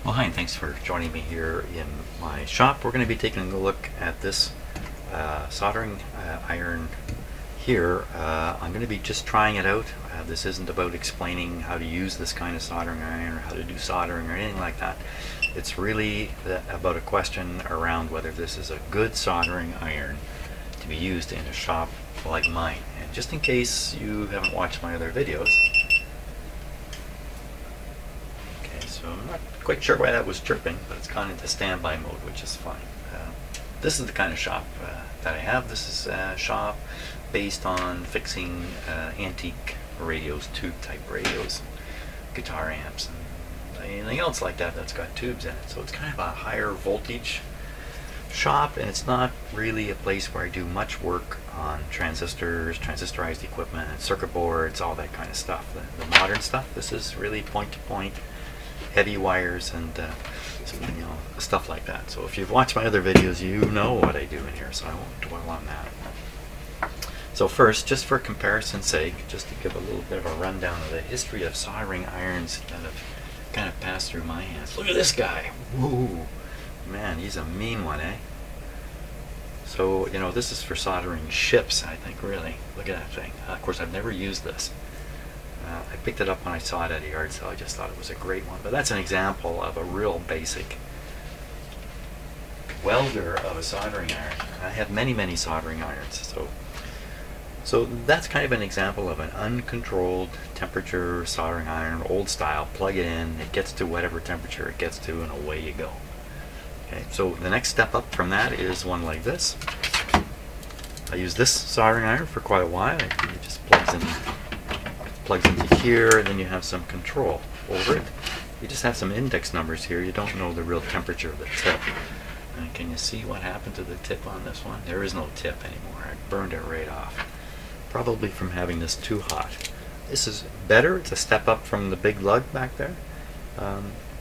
Well, hi, and thanks for joining me here in my shop. We're going to be taking a look at this soldering iron here. I'm going to be just trying it out. This isn't about explaining how to use this kind of soldering iron or how to do soldering or anything like that. It's really about a question around whether this is a good soldering iron to be used in a shop like mine. And just in case you haven't watched my other videos, so I'm not quite sure why that was chirping, but it's gone into standby mode, which is fine. This is the kind of shop that I have. This is a shop based on fixing antique radios, tube type radios, guitar amps, and anything else like that that's got tubes in it. So it's kind of a higher voltage shop, and it's not really a place where I do much work on transistors, transistorized equipment, circuit boards, all that kind of stuff. The modern stuff, this is really point to point, heavy wires and stuff like that. So if you've watched my other videos, you know what I do in here, so I won't dwell on that. So first, just for comparison's sake, just to give a little bit of a rundown of the history of soldering irons that have kind of passed through my hands. Look at this guy. Woo! Man, he's a mean one, eh? So, this is for soldering ships, I think, really. Look at that thing. Of course, I've never used this. I picked it up when I saw it at a yard sale. I just thought it was a great one. But that's an example of a real basic welder of a soldering iron. I have many soldering irons. So that's kind of an example of an uncontrolled temperature soldering iron, old style. Plug it in, it gets to whatever temperature it gets to, and away you go. Okay, so the next step up from that is one like this. I used this soldering iron for quite a while. It just plugs into here, and then you have some control over it. You just have some index numbers here. You don't know the real temperature of the tip. And can you see what happened to the tip on this one? There is no tip anymore. I burned it right off. Probably from having this too hot. This is better. It's a step up from the big lug back there.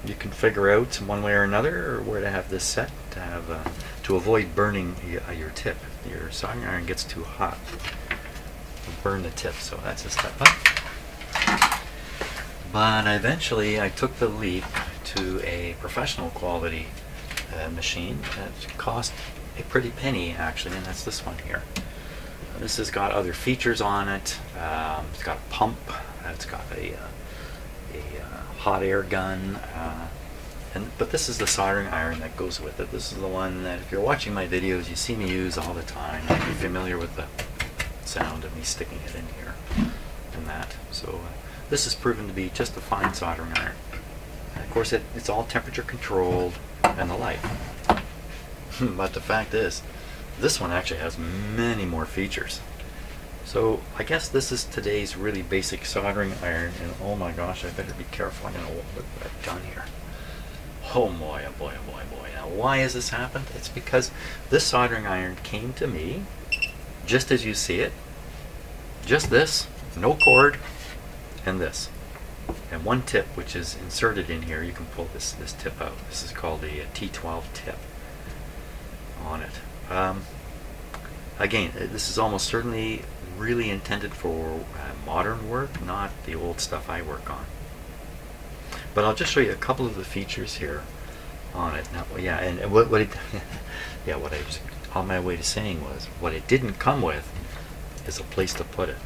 You can figure out one way or another where to have this set to avoid burning your tip. If your soldering iron gets too hot, it'll burn the tip. So that's a step up. But eventually I took the leap to a professional quality machine that cost a pretty penny, actually, and that's this one here. This has got other features on it. It's got a pump. It's got a hot air gun. But this is the soldering iron that goes with it. This is the one that, if you're watching my videos, you see me use all the time. You're familiar with the sound of me sticking it in here and that. So this has proven to be just a fine soldering iron. And of course, it's all temperature controlled and the like. But the fact is, this one actually has many more features. So I guess this is today's really basic soldering iron, and oh my gosh, I better be careful. I'm going to look what I've done here. Oh boy, oh boy, oh boy, oh boy. Now why has this happened? It's because this soldering iron came to me just as you see it. Just this, no cord, and this. And one tip which is inserted in here, you can pull this tip out. This is called a T12 tip on it. Again, this is almost certainly really intended for modern work, not the old stuff I work on. But I'll just show you a couple of the features here on it. Now, yeah, and what it, yeah, what I was on my way to saying was, what it didn't come with is a place to put it.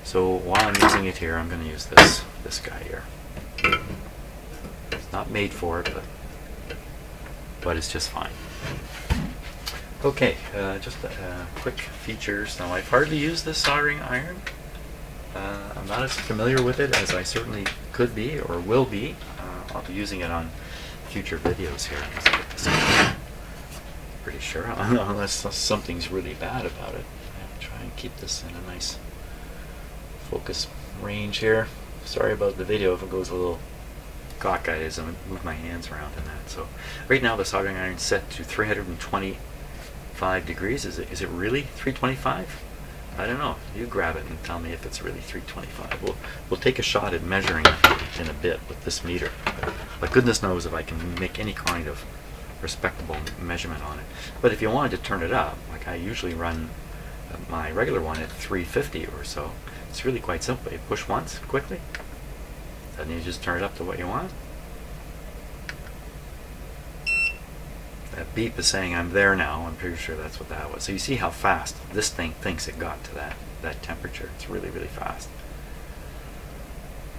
So while I'm using it here, I'm going to use this guy here. It's not made for it, but it's just fine. Okay, just quick features. Now, I've hardly used this soldering iron. I'm not as familiar with it as I certainly could be or will be. I'll be using it on future videos here. Pretty sure, unless something's really bad about it. I'll try and keep this in a nice focus range here. Sorry about the video if it goes a little cockeyed as I move my hands around in that. So right now the soldering iron is set to 325 degrees. Is it really 325? I don't know. You grab it and tell me if it's really 325. We'll take a shot at measuring it in a bit with this meter. But goodness knows if I can make any kind of respectable measurement on it. But if you wanted to turn it up, like I usually run my regular one at 350 or so, it's really quite simple. You push once quickly, and you just turn it up to what you want. That beep is saying I'm there now. I'm pretty sure that's what that was. So you see how fast this thing thinks it got to that temperature. It's really, really fast.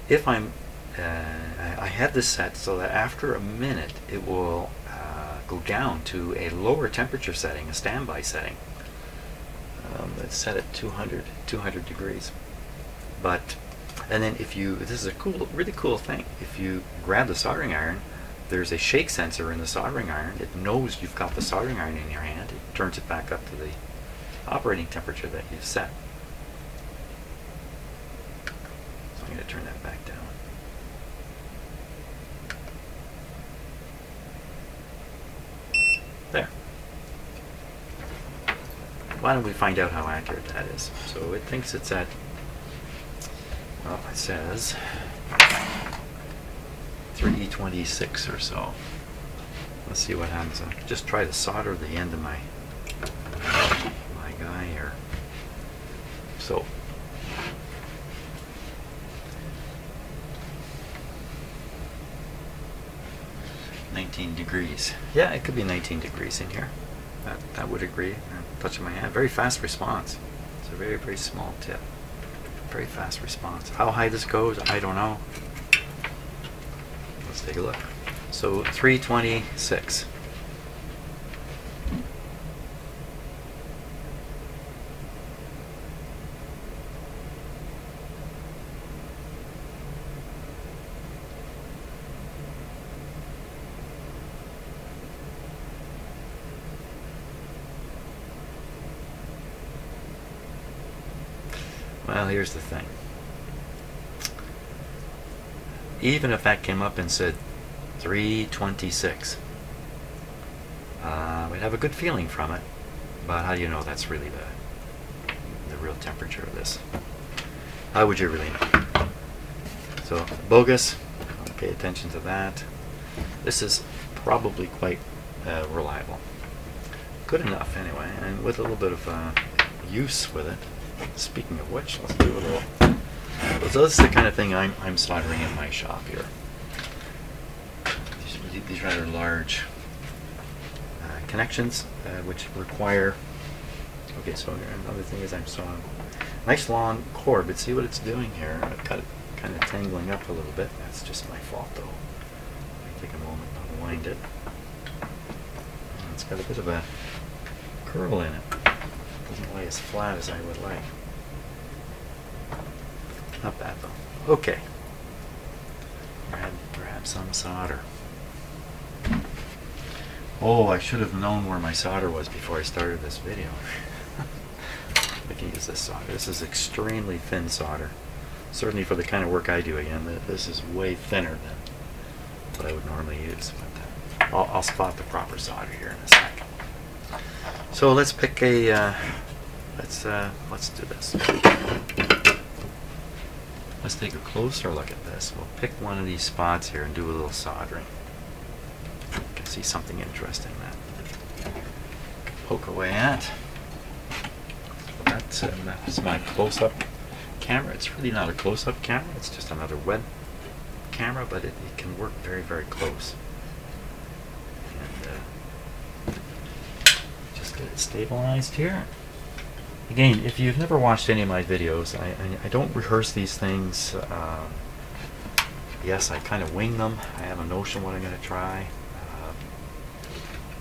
If I had this set so that after a minute it will go down to a lower temperature setting, a standby setting. It's set at 200 degrees. And then this is a really cool thing. If you grab the soldering iron, there's a shake sensor in the soldering iron. It knows you've got the soldering iron in your hand. It turns it back up to the operating temperature that you've set. So I'm going to turn that back down. There. Why don't we find out how accurate that is? So it thinks it's at, well, it says 326 or so. Let's see what happens. I'll just try to solder the end of my guy here. So degrees. Yeah, it could be 19 degrees in here. That would agree. I'm touching my hand. Very fast response. It's a very, very small tip. Very fast response. How high this goes, I don't know. Let's take a look. So 326. Well, here's the thing. Even if that came up and said 326, we'd have a good feeling from it. But how do you know that's really the real temperature of this? How would you really know? So, bogus. Pay attention to that. This is probably quite reliable. Good enough, anyway, and with a little bit of use with it. Speaking of which, let's do a little. So this is the kind of thing I'm soldering in my shop here. These rather large connections, which require. Okay, so another thing is I'm sawing nice long cord, but see what it's doing here? I've got it kind of tangling up a little bit. That's just my fault, though. Let me take a moment to unwind it. It's got a bit of a curl in it. Doesn't lay as flat as I would like. Not bad though. Okay. Grab some solder. Oh, I should have known where my solder was before I started this video. I can use this solder. This is extremely thin solder. Certainly for the kind of work I do, again, this is way thinner than what I would normally use. But I'll spot the proper solder here in a second. So let's pick a. Let's do this. Let's take a closer look at this. We'll pick one of these spots here and do a little soldering. You can see something interesting that poke away at. That's my close-up camera. It's really not a close-up camera. It's just another web camera, but it can work very, very close. And just get it stabilized here. Again, if you've never watched any of my videos, I don't rehearse these things. Yes, I kind of wing them. I have a notion what I'm going to try.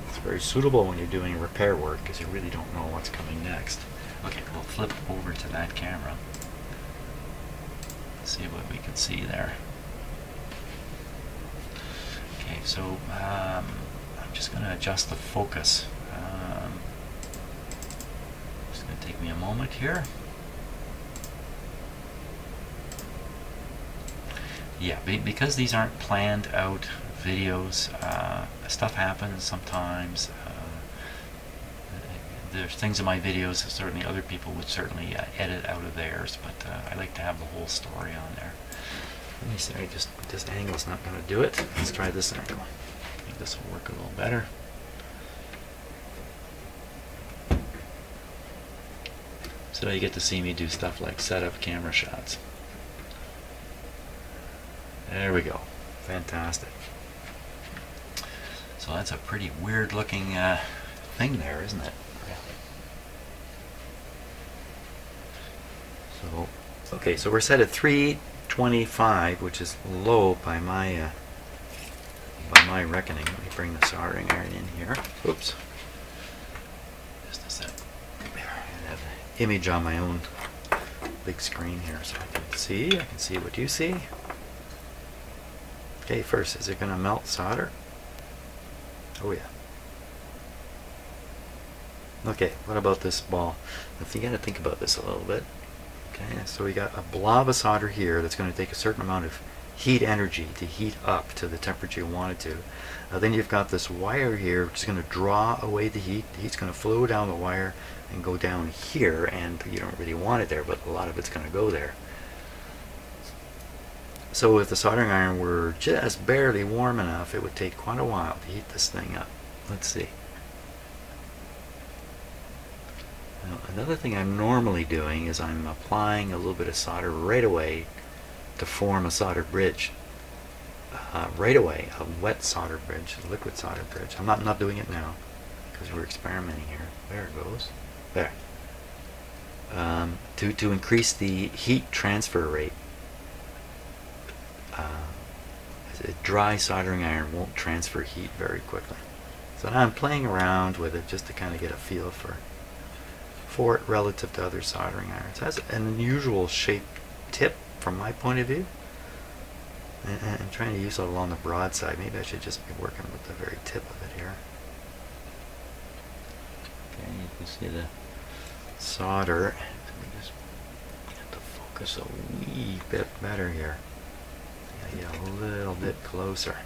It's very suitable when you're doing repair work because you really don't know what's coming next. Okay, we'll flip over to that camera. See what we can see there. Okay, so I'm just going to adjust the focus. Just going to take me a moment here. Yeah, because these aren't planned out videos, stuff happens sometimes. There's things in my videos that certainly other people would certainly edit out of theirs, but I like to have the whole story on there. Let me see, this angle's not going to do it. Let's try this angle. I think this will work a little better. So you get to see me do stuff like set up camera shots. There we go. Fantastic. So that's a pretty weird looking thing there, isn't it? So, okay, so we're set at 325, which is low by my reckoning. Let me bring the soldering iron in here. Oops. Just a sec. I have an image on my own big screen here so I can see. I can see what you see. Okay, first, is it going to melt solder? Oh yeah. Okay, what about this ball? You got to think about this a little bit. Okay, so we got a blob of solder here that's going to take a certain amount of heat energy to heat up to the temperature you want it to. Then you've got this wire here which is going to draw away the heat. The heat's going to flow down the wire and go down here, and you don't really want it there, but a lot of it's going to go there. So if the soldering iron were just barely warm enough, it would take quite a while to heat this thing up. Let's see. Now, another thing I'm normally doing is I'm applying a little bit of solder right away to form a solder bridge. Right away, a wet solder bridge, a liquid solder bridge. I'm not doing it now because we're experimenting here. There it goes. There. To increase the heat transfer rate. A dry soldering iron won't transfer heat very quickly. So now I'm playing around with it just to kind of get a feel for it relative to other soldering irons. It has an unusual shaped tip from my point of view. And I'm trying to use it along the broad side. Maybe I should just be working with the very tip of it here. Okay, you can see the solder. Let me just get the focus a wee bit better here. Yeah, a little bit closer.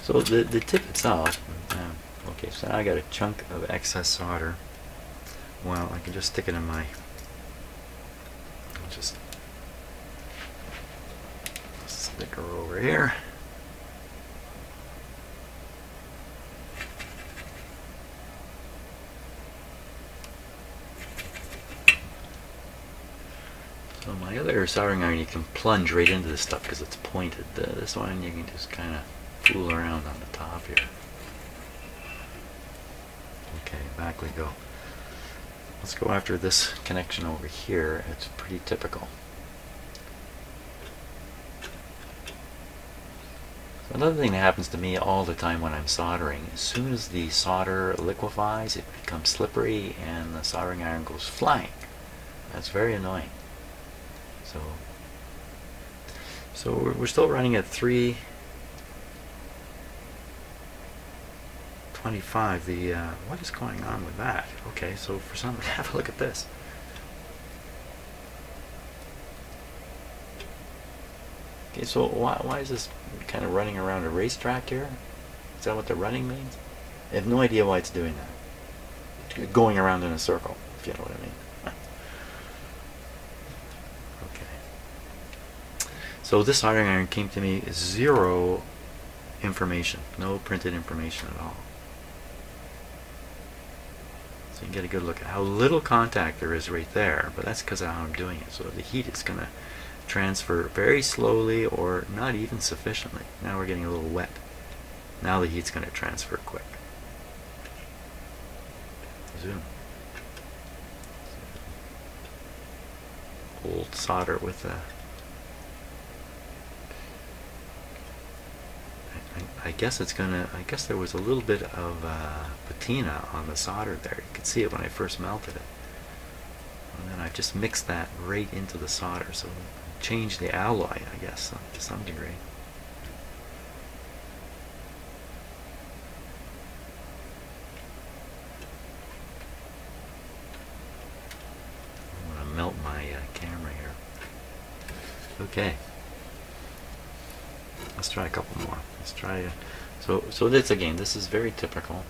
So the tip itself, okay, so now I got a chunk of excess solder. Well, I can just stick it in my, I'll just stick her over here. So my other soldering iron, you can plunge right into this stuff because it's pointed. This one you can just kind of fool around on the top here. Okay, back we go. Let's go after this connection over here. It's pretty typical. So another thing that happens to me all the time when I'm soldering, as soon as the solder liquefies, it becomes slippery and the soldering iron goes flying. That's very annoying. So we're still running at 325. What is going on with that? Okay, so for some, have a look at this. Okay, so why is this kind of running around a racetrack here? Is that what the running means? I have no idea why it's doing that. Going around in a circle, if you know what I mean. So this soldering iron came to me zero information, no printed information at all. So you can get a good look at how little contact there is right there, but that's because of how I'm doing it. So the heat is going to transfer very slowly or not even sufficiently. Now we're getting a little wet. Now the heat's going to transfer quick. Zoom. Old solder with a I guess there was a little bit of patina on the solder there. You could see it when I first melted it. And then I've just mixed that right into the solder, so changed the alloy, I guess, to some degree. I'm going to melt my camera here. Okay. Let's try a couple more. Let's try. So this again, this is very typical.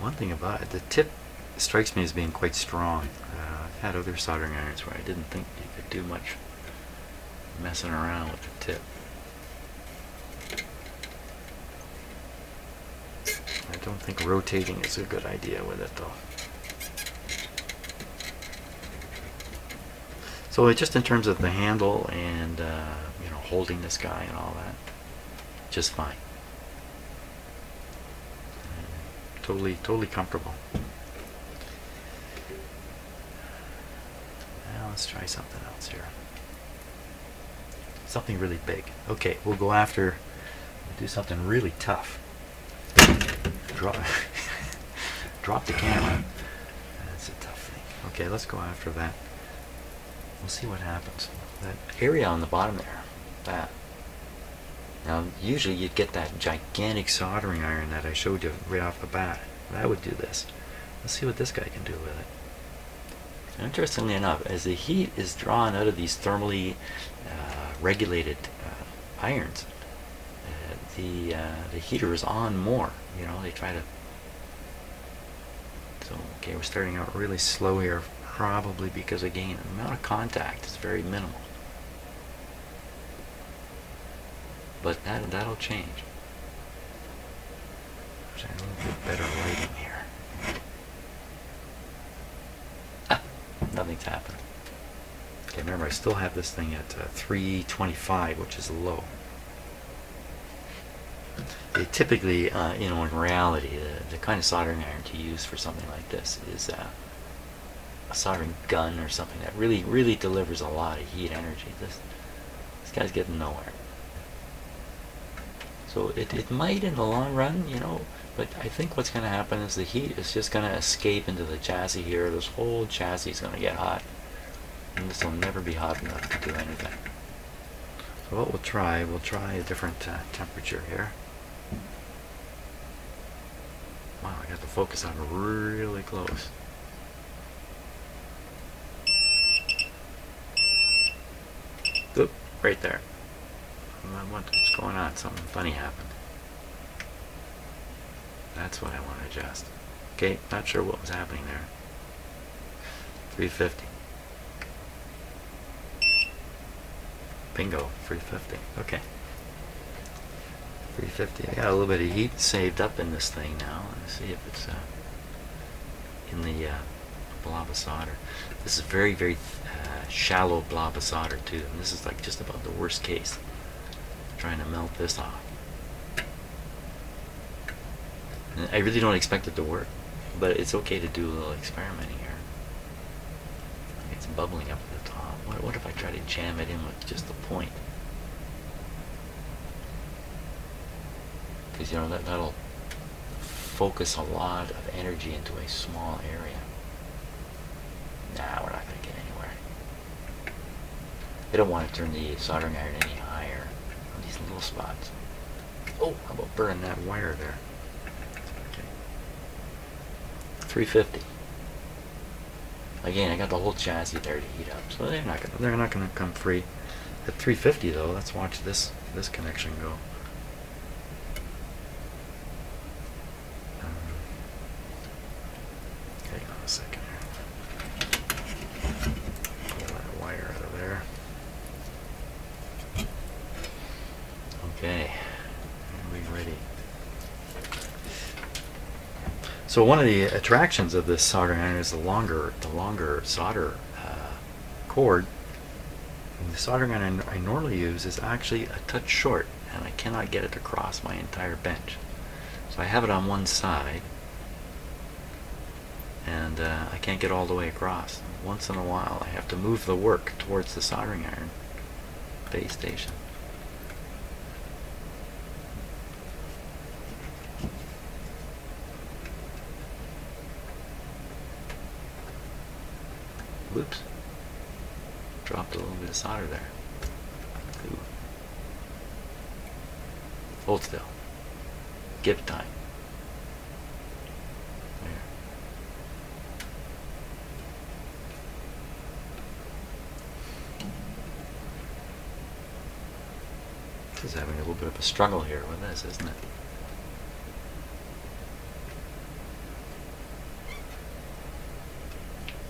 One thing about it, the tip strikes me as being quite strong. I've had other soldering irons where I didn't think you could do much messing around with the tip. think rotating is a good idea with it though. So just in terms of the handle and you know, holding this guy and all that, just fine. Totally comfortable. Now let's try something else here. Something really big. Okay, we'll go after, do something really tough. Drop the camera. That's a tough thing. Okay, let's go after that. We'll see what happens. That area on the bottom there, that. Now, usually you'd get that gigantic soldering iron that I showed you right off the bat. That would do this. Let's see what this guy can do with it. Interestingly enough, as the heat is drawn out of these thermally regulated irons, the heater is on more. You know, they try to. So, okay, we're starting out really slow here, probably because, again, the amount of contact is very minimal. But that'll change. There's a little bit better lighting here. Ah, nothing's happening. Okay, remember I still have this thing at 325, which is low. Typically, you know, in reality, the kind of soldering iron to use for something like this is a soldering gun or something that really delivers a lot of heat energy. This guy's getting nowhere. So it might in the long run, you know, but I think what's going to happen is the heat is just going to escape into the chassis here. This whole chassis is going to get hot. And this will never be hot enough to do anything. So what we'll try a different temperature here. Wow, I got the focus on really close. Oop, right there. What's going on? Something funny happened. That's what I want to adjust. Okay, not sure what was happening there. 350. Bingo, 350. Okay. 350. I got a little bit of heat saved up in this thing now. Let's see if it's in the blob of solder. This is very shallow blob of solder too, and this is like just about the worst case. Trying to melt this off. And I really don't expect it to work, but it's okay to do a little experimenting here. It's bubbling up at the top. What if I try to jam it in with just the point? Because, you know, that'll focus a lot of energy into a small area. Nah, we're not going to get anywhere. I don't want to turn the soldering iron any higher on these little spots. Oh, how about burning that wire there? Okay. 350. Again, I got the whole chassis there to heat up, so they're not gonna come free. At 350 though, let's watch this connection go. Okay, hold on a second here. Pull that wire out of there. Okay, are we ready? So one of the attractions of this soldering iron is the longer solder cord. And the soldering iron I normally use is actually a touch short, and I cannot get it to cross my entire bench. So I have it on one side, and I can't get all the way across. Once in a while, I have to move the work towards the soldering iron base station. Whoops. Dropped a little bit of solder there. Ooh. Hold still. Give it time. There. This is having a little bit of a struggle here with this, isn't it?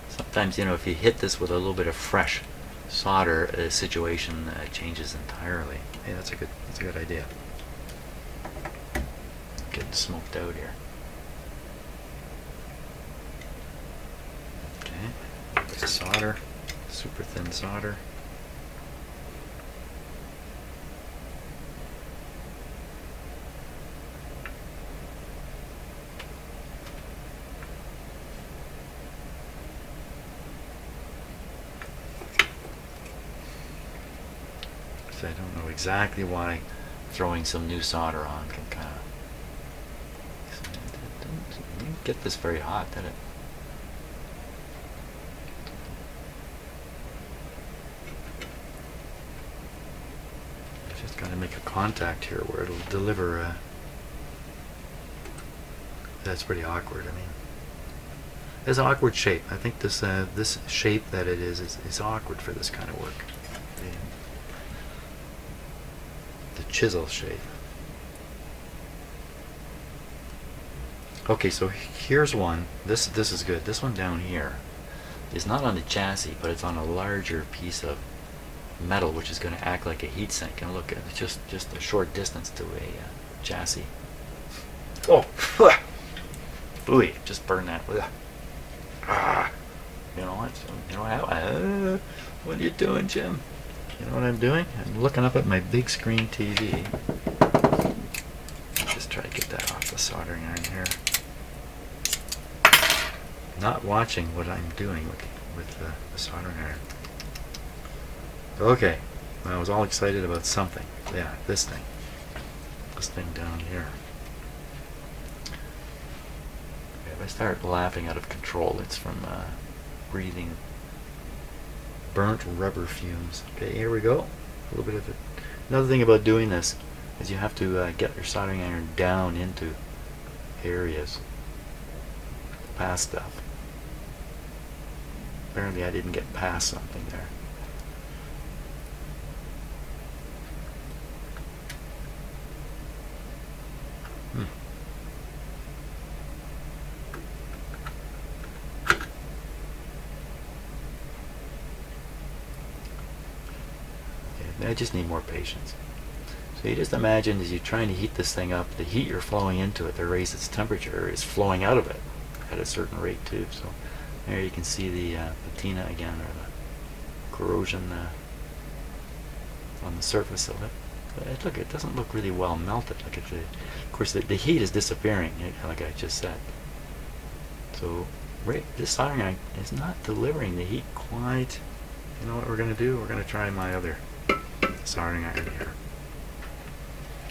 Sometimes, you know, if you hit this with a little bit of fresh solder, the situation changes entirely. Hey, that's a good idea. Getting smoked out here. solder, super thin solder. So I don't know exactly why throwing some new solder on can kind of... It didn't get this very hot, did it? Just got to make a contact here where it'll deliver. That's pretty awkward. I mean, it's an awkward shape. I think this this shape that it is awkward for this kind of work. The chisel shape. Okay, so here's one. This is good. This one down here is not on the chassis, but it's on a larger piece of metal, which is going to act like a heat sink. And look, it's just a short distance to a chassis. Oh, ooh, just burned that. You know what? You know what are you doing, Jim? You know what I'm doing? I'm looking up at my big screen TV. Just try to get that off the soldering iron here. Not watching what I'm doing with the soldering iron. Okay, I was all excited about something. Yeah, this thing down here. Okay, if I start laughing out of control, it's from breathing burnt rubber fumes. Okay, here we go. A little bit of it. Another thing about doing this is you have to get your soldering iron down into areas past stuff. Apparently I didn't get past something there. I just need more patience. So you just imagine as you're trying to heat this thing up, the heat you're flowing into it to raise its temperature is flowing out of it at a certain rate too. So there you can see the patina again, or the corrosion on the surface of it. But look, it doesn't look really well melted. Look at of course, the heat is disappearing, like I just said. So this soldering iron is not delivering the heat quite. You know what we're going to do? We're going to try my other soldering iron here.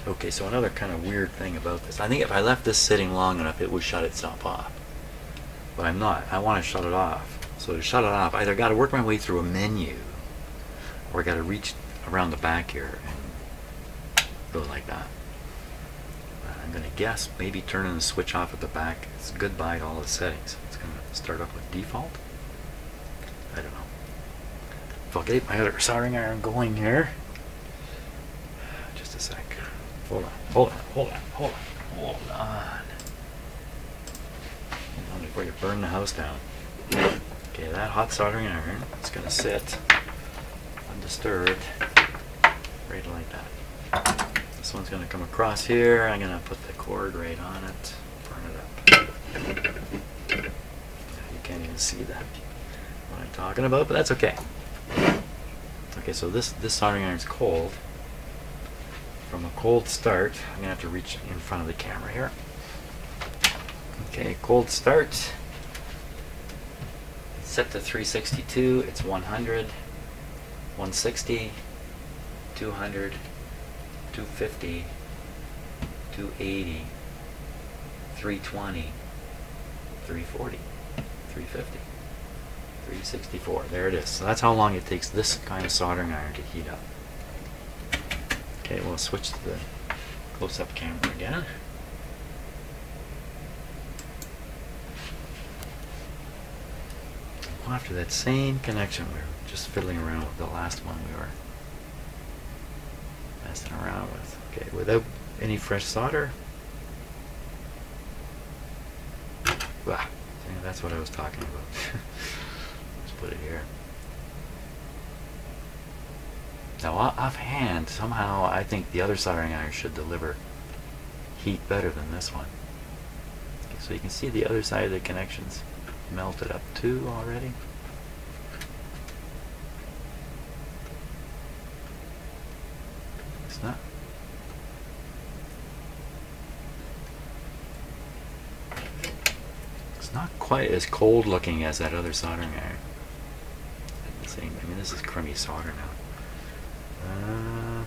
Okay, so another kind of weird thing about this. I think if I left this sitting long enough, it would shut itself off. But I'm not. I want to shut it off. So to shut it off, I either got to work my way through a menu, or I got to reach around the back here and go like that. I'm going to guess maybe turning the switch off at the back is goodbye to all the settings. It's going to start up with default. I don't know. If I'll get my other soldering iron going here. Just a sec. Hold on. Before you burn the house down. Okay, that hot soldering iron is going to sit undisturbed right like that. This one's going to come across here. I'm going to put the cord right on it. Burn it up. You can't even see that. What I'm talking about, but that's okay. Okay, so this soldering iron's cold. From a cold start, I'm going to have to reach in front of the camera here. Okay, cold start. It's set to 362. It's 100, 160, 200, 250, 280, 320, 340, 350. 364. There it is. So that's how long it takes this kind of soldering iron to heat up. Okay, we'll switch to the close-up camera again. Well, after that same connection, we were just fiddling around with the last one we were messing around with. Okay, without any fresh solder. Wow, that's what I was talking about. Put it here. Now offhand, somehow I think the other soldering iron should deliver heat better than this one. Okay, so you can see the other side of the connections melted up too already. It's not quite as cold looking as that other soldering iron. I mean, this is crummy solder now.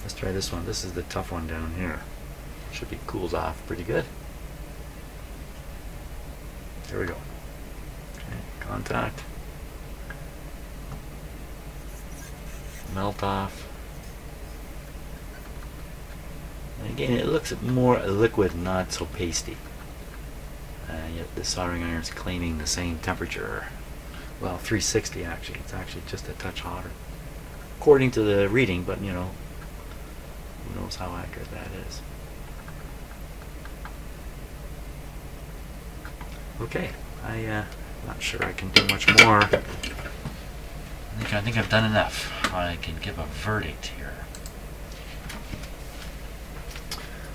Let's try this one. This is the tough one down here. Should be cooled off pretty good. There we go. Okay, contact. Melt off. And again, it looks more liquid, not so pasty. Yet the soldering iron is claiming the same temperature. Well, 360 actually. It's actually just a touch hotter, according to the reading. But you know, who knows how accurate that is. Okay, I'm not sure I can do much more. I think I've done enough. I can give a verdict here.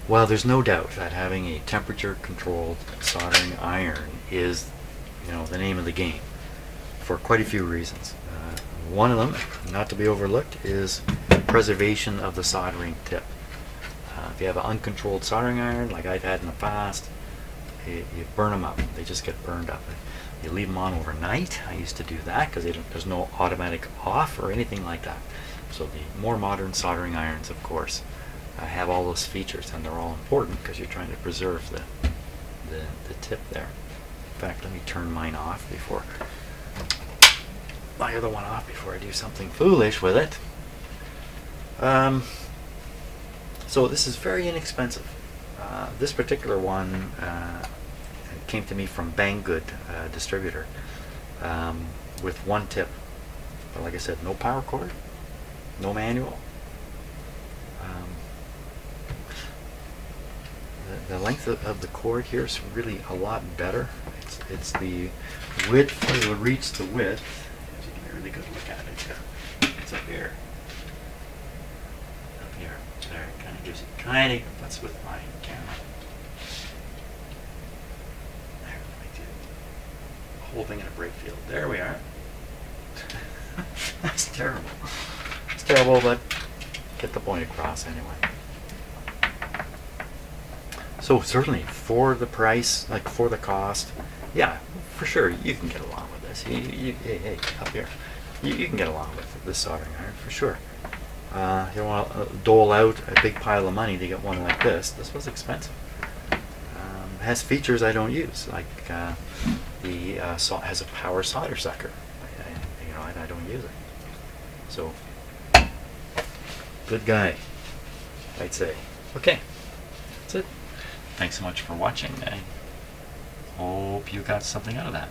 Well, there's no doubt that having a temperature-controlled soldering iron is, you know, the name of the game for quite a few reasons. One of them, not to be overlooked, is preservation of the soldering tip. If you have an uncontrolled soldering iron, like I've had in the past, you burn them up. They just get burned up. You leave them on overnight. I used to do that because there's no automatic off or anything like that. So the more modern soldering irons, of course, have all those features, and they're all important because you're trying to preserve the tip there. In fact, let me turn mine off before my other one off before I do something foolish with it. So this is very inexpensive. This particular one came to me from Banggood distributor with one tip. But like I said, no power cord, no manual. The length of the cord here is really a lot better. It's the width, it will reach the width. You can get a really good look at it here. It's up here. Up here. There, it kind of gives you, that's with my camera. There, let me do the whole thing in a brake field. There we are. That's terrible. It's terrible, but get the point across anyway. So certainly for the price, like for the cost, yeah, for sure you can get along with this. Hey, up here, you can get along with this soldering iron for sure. You don't want to dole out a big pile of money to get one like this. This was expensive. It has features I don't use, like has a power solder sucker. I don't use it. So good guy, I'd say. Okay, that's it. Thanks so much for watching. I hope you got something out of that.